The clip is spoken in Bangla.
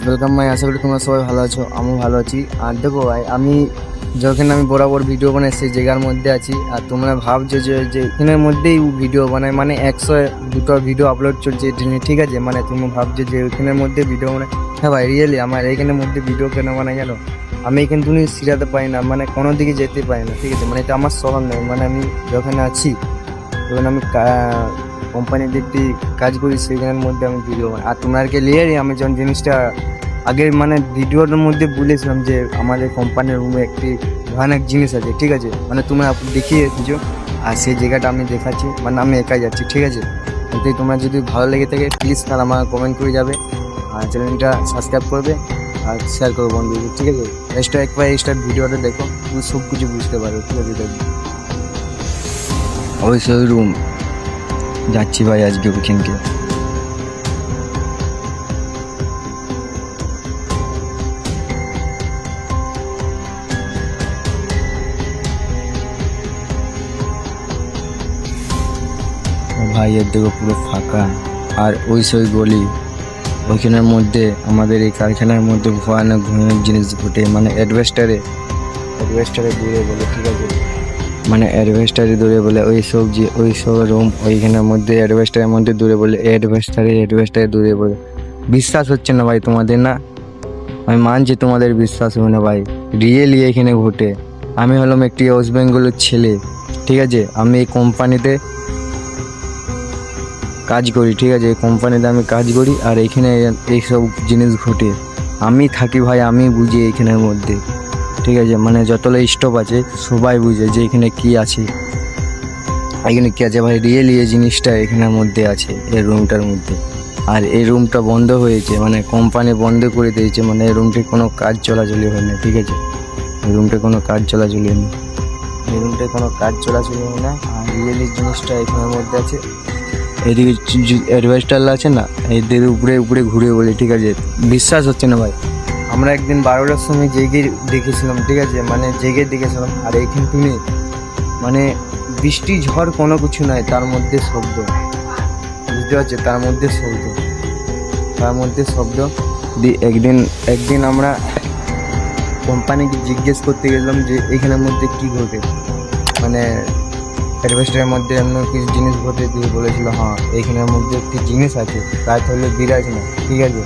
ওয়েলকাম ভাই, আশা করি তোমরা সবাই ভালো আছো। আমিও ভালো আছি। আর দেখো ভাই, যখন আমি বরাবর ভিডিও বানাই সেই জায়গার মধ্যে আছি, আর তোমরা ভাবছো যে এখানের মধ্যেই ভিডিও বানাই, মানে 102টা ভিডিও আপলোড চলছে দিনে, ঠিক আছে? মানে তুমি ভাবছো যে ওইখানের মধ্যে ভিডিও বানাই। হ্যাঁ ভাই, রিয়েলি আমার এইখানের মধ্যে ভিডিও কেন বানাই জানো? আমি এখান থেকে সিরাতে পারি না, মানে কোনো দিকে যেতে পারি না, ঠিক আছে? মানে এটা আমার শহর নয়, মানে আমি যখন আছি তখন আমি কোম্পানির দিক দিয়ে কাজ করি, সেখানের মধ্যে আমি ভিডিও বানাই। আর তোমাদেরকে নিয়ে আমি যখন জিনিসটা আগে মানে ভিডিওর মধ্যে বলেছিলাম যে আমাদের কোম্পানির রুমে একটি ভয়ানক জিনিস আছে, ঠিক আছে? মানে তোমরা দেখিয়ে দিচ্ছ, আর সেই জায়গাটা আমি দেখাচ্ছি, মানে আমি একাই যাচ্ছি, ঠিক আছে? এতে তোমরা যদি ভালো লেগে থাকে প্লিজ তাহলে আমার কমেন্ট করে যাবে, আর চ্যানেলটা সাবস্ক্রাইব করবে আর শেয়ার করবো বন্ধুদের, ঠিক আছে? একবার ভিডিওটা দেখো, তুমি সব কিছু বুঝতে পারো, ঠিক আছে? দেখো অবশ্যই রুম যাচ্ছি ভাই আজকে ওইখানকে। ভাই এর দেখো পুরো ফাঁকা, আর ওই গলি ওইখানের মধ্যে আমাদের এই কারখানার মধ্যে ভয়ানক ভয়ানক জিনিস ঘটে, মানে অ্যাডভেস্টারে দূরে বলে, ঠিক আছে? মানে অ্যাডভেস্টারে দূরে বলে ওই সব রুম ওইখানের মধ্যে অ্যাডভেস্টারের মধ্যে দূরে বলে, অ্যাডভেস্টারে দূরে বলে। বিশ্বাস হচ্ছে না ভাই তোমাদের? না, আমি মানছি তোমাদের বিশ্বাস হবে না ভাই, রিয়েলি এখানে ঘটে। আমি হলাম একটি ওয়েস্ট বেঙ্গলের ছেলে, ঠিক আছে? আমি এই কোম্পানিতে কাজ করি, ঠিক আছে? এই কোম্পানিতে আমি কাজ করি, আর এইখানে এইসব জিনিস ঘটে। আমি থাকি ভাই, আমি বুঝি এইখানের মধ্যে, ঠিক আছে? মানে যতগুলো স্টপ আছে সবাই বুঝে যে এখানে কি আছে, ভাই। রিয়েলি এই জিনিসটা এখানের মধ্যে আছে, এই রুমটার মধ্যে। আর এই রুমটা বন্ধ হয়েছে, মানে কোম্পানি বন্ধ করে দিয়েছে, মানে এই রুমটি কোনো কাজ চলাচলি হয় না, ঠিক আছে? এই রুমটা কোনো কাজ চলাচলি হয় না, আর রিয়েলি জিনিসটা এখানের মধ্যে আছে। এদিকে অ্যাডভেস্টার আছে না, এদের উপরে উপরে ঘুরে বলে, ঠিক আছে? বিশ্বাস হচ্ছে না ভাই। আমরা একদিন 12টার সময় জেগে দেখেছিলাম, ঠিক আছে? মানে জেগে দেখেছিলাম, আর এইখান থেকে মানে বৃষ্টি ঝড় কোনো কিছু নাই, তার মধ্যে শব্দ, বুঝতে পারছে? তার মধ্যে শব্দ একদিন আমরা কোম্পানিকে জিজ্ঞেস করতে গেলাম যে এখানের মধ্যে কি ঘটে, মানে অ্যাডভেস্টারের মধ্যে অন্য কিছু জিনিস ঘটে, দিয়ে বলেছিল হ্যাঁ এইখানের মধ্যে একটি জিনিস আছে, তাই তাহলে বিরাজ না, ঠিক আছে?